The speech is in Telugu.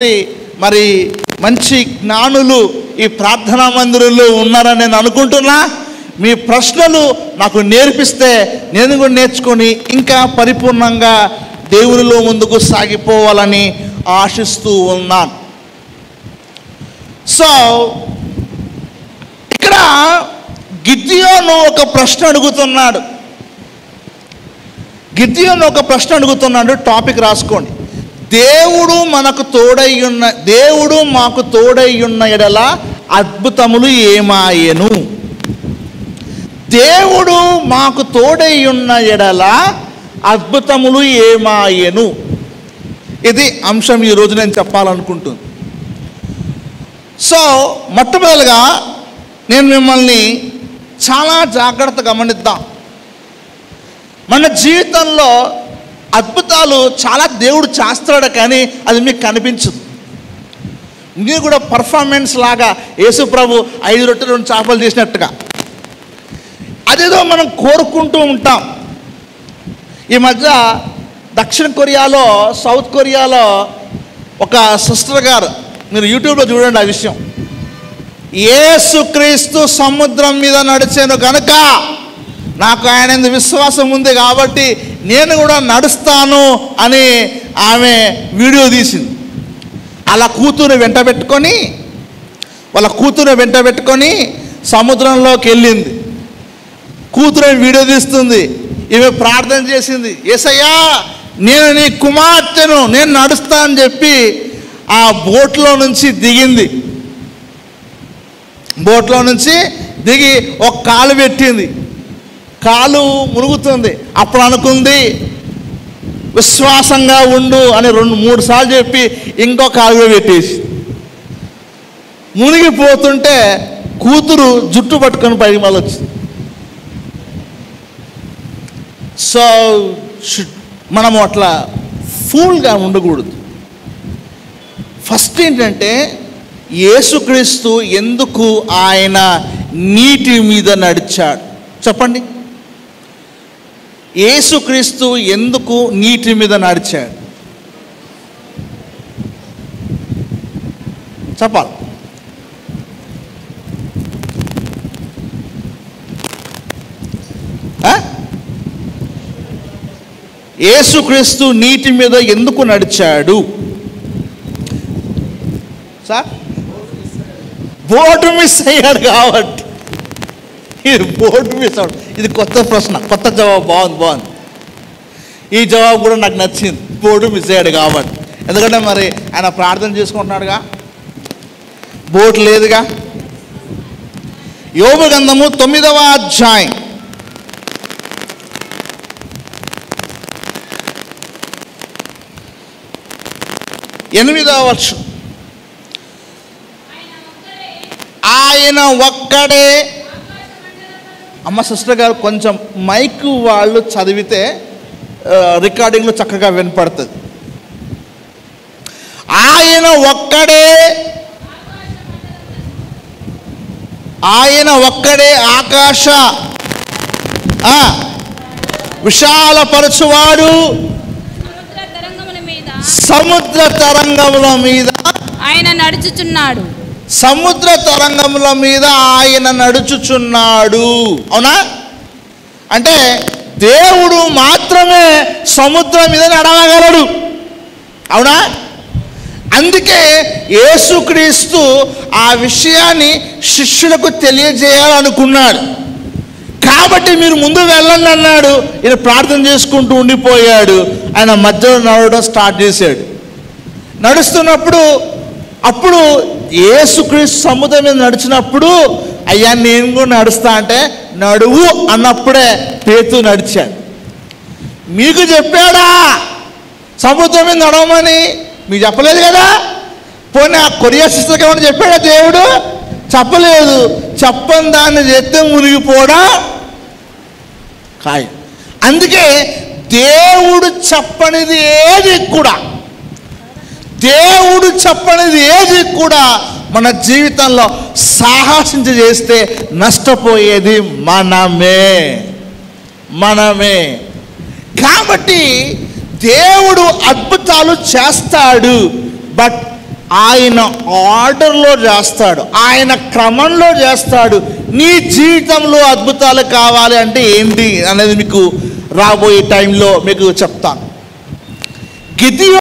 మరి మంచి జ్ఞానులు ఈ ప్రార్థనా మందిరంలో ఉన్నారని నేను అనుకుంటున్నా. మీ ప్రశ్నలు నాకు నేర్పిస్తే నేను కూడా నేర్చుకొని ఇంకా పరిపూర్ణంగా దేవునిలో ముందుకు సాగిపోవాలని ఆశిస్తూ ఉన్నాను. సో ఇక్కడ గిద్యోను ఒక ప్రశ్న అడుగుతున్నాడు. టాపిక్ రాసుకోండి. దేవుడు మాకు తోడై ఉన్న ఎడల అద్భుతములు ఏమాయెను. దేవుడు మాకు తోడై ఉన్న ఎడల అద్భుతములు ఏమాయెను. ఇది అంశం ఈరోజు నేను చెప్పాలనుకుంటుంది. సో మొట్టమొదలుగా నేను మిమ్మల్ని చాలా జాగ్రత్తగా గమనిద్దాం. మన జీవితంలో అద్భుతాలు చాలా దేవుడు చేస్తాడు, కానీ అది మీకు కనిపించదు. మీరు కూడా పర్ఫార్మెన్స్ లాగా యేసు ప్రభు 5 రొట్టెలు 2 చేపలు చేసినట్టుగా అదేదో మనం కోరుకుంటూ ఉంటాం. ఈ మధ్య దక్షిణ కొరియాలో, సౌత్ కొరియాలో ఒక సిస్టర్ గారు, మీరు యూట్యూబ్లో చూడండి ఆ విషయం, యేసుక్రీస్తు సముద్రం మీద నడిచాను కనుక నాకు ఆయన విశ్వాసం ఉంది కాబట్టి నేను కూడా నడుస్తాను అని ఆమె వీడియో తీసింది. వాళ్ళ కూతురు వెంట పెట్టుకొని సముద్రంలోకి వెళ్ళింది. కూతురు వీడియో తీస్తుంది. ఈమె ప్రార్థన చేసింది, యేసయ్యా నేను నీ కుమార్తెను, నేను నడుస్తా అని చెప్పి ఆ బోట్లో నుంచి దిగి ఒక కాలు పెట్టింది. కాలు మునుగుతుంది. అప్పుడు అనుకుంది విశ్వాసంగా ఉండు అని 2-3 సార్లు చెప్పి ఇంకో కాలు పెట్టేసి మునిగిపోతుంటే కూతురు జుట్టు పట్టుకొని పైకి మళ్ళీ వచ్చింది. సో మనము అట్లా ఫూల్గా ఉండకూడదు. ఫస్ట్ ఏంటంటే యేసుక్రీస్తు ఎందుకు ఆయన నీటి మీద నడిచాడు చెప్పండి. యేసుక్రీస్తు ఎందుకు నీటి మీద నడిచాడు చెప్పాలి. యేసుక్రీస్తు నీటి మీద ఎందుకు నడిచాడు సార్? బోటు మిస్ అయ్యాడు కాబట్టి. బోటు మిస్ అవ్వడు. ఇది కొత్త ప్రశ్న, కొత్త జవాబు. బాగుంది. ఈ జవాబు కూడా నాకు నచ్చింది. బోటు మిస్ అయ్యాడు కాబట్టి. ఎందుకంటే మరి ఆయన ప్రార్థన చేసుకుంటున్నాడుగా, బోటు లేదుగా. యోబు గ్రంథము 9వ అధ్యాయం 8వ వచనం. ఆయన ఒక్కడే. అమ్మ సిస్టర్ గారు కొంచెం మైక్ వాళ్ళు చదివితే రికార్డింగ్లో చక్కగా వినపడుతుంది. ఆయన ఒక్కడే ఆకాశ విశాలపరచువాడు, సముద్ర తరంగముల మీద ఆయన నడుచుచున్నాడు. సముద్ర తరంగముల మీద ఆయన నడుచుచున్నాడు. అవునా? అంటే దేవుడు మాత్రమే సముద్రం మీద నడవగలడు. అవునా? అందుకే యేసుక్రీస్తు ఆ విషయాన్ని శిష్యులకు తెలియజేయాలనుకున్నాడు. కాబట్టి మీరు ముందు వెళ్ళండి అన్నాడు. ఈయన ప్రార్థన చేసుకుంటూ ఉండిపోయాడు. ఆయన మధ్యలో నడవడం స్టార్ట్ చేశాడు. నడుస్తున్నప్పుడు అప్పుడు యేసుక్రీస్తు సముద్రం మీద నడిచినప్పుడు, అయ్యా నేను కూడా నడుస్తా అంటే నడువు అన్నప్పుడే పేతురు నడిచాడు. మీకు చెప్పాడా సముద్రం మీద నడవమని? మీకు చెప్పలేదు కదా. పోనీ ఆ కొరియా సిస్టర్కి ఏమన్నా చెప్పాడా దేవుడు? చెప్పలేదు. చెప్పని దాన్ని చేస్తే మునిగిపోవడా ఖాయం. అందుకే దేవుడు చెప్పనిది ఏది కూడా మన జీవితంలో సాహసించి చేస్తే నష్టపోయేది మనమే. కాబట్టి దేవుడు అద్భుతాలు చేస్తాడు. బట్ ఆయన ఆర్డర్లో చేస్తాడు, ఆయన క్రమంలో చేస్తాడు. నీ జీవితంలో అద్భుతాలు కావాలి అంటే ఏంటి అనేది మీకు రాబోయే టైంలో మీకు చెప్తాను. గిదియోను